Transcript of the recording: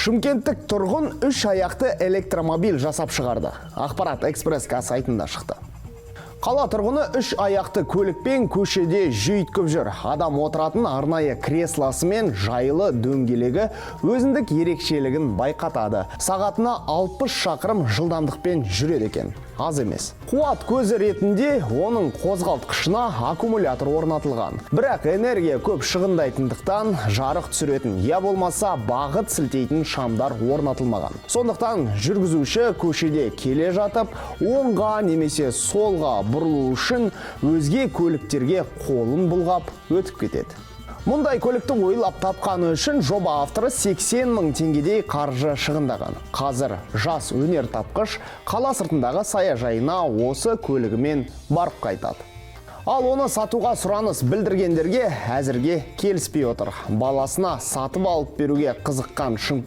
Шымкенттік тұрғын 3 аяқты электромобиль жасап шығарды. Ақпарат Экспресс-ка сайтында шықты. Қала тұрғыны 3 аяқты көлікпен көшеде жүйткіп жүр. Адам отыратын арнайы креслосы мен жайлы дөңгелегі өзіндік ерекшелігін байқатады. Сағатына 60 шақырым жылдамдықпен жүреді екен. Аз емес. Қуат көзі ретінде оның қозғалтқышына аккумулятор орнатылған. Бірақ энергия көп шығындайтындықтан жарық түсіретін, я болмаса бағыт сілтейтін шамдар орнатылмаған. Сондықтан жүргізуші көшеде келе жатып, оңға немесе солға бұрылу үшін өзге көліктерге қолын бұлғап өтіп кетеді. Мұндай көлікті ойлап тапқаны үшін жоба авторы 80 мың теңгедей қаржы шығындаған. Қазір жас өнер тапқыш қала сыртындағы саяжайына осы көлігімен барып қайтады. Ал оны сатуға сұраныс білдіргендерге әзірге келіспей отыр. Баласына сатып алып беруге қызыққан Шымкент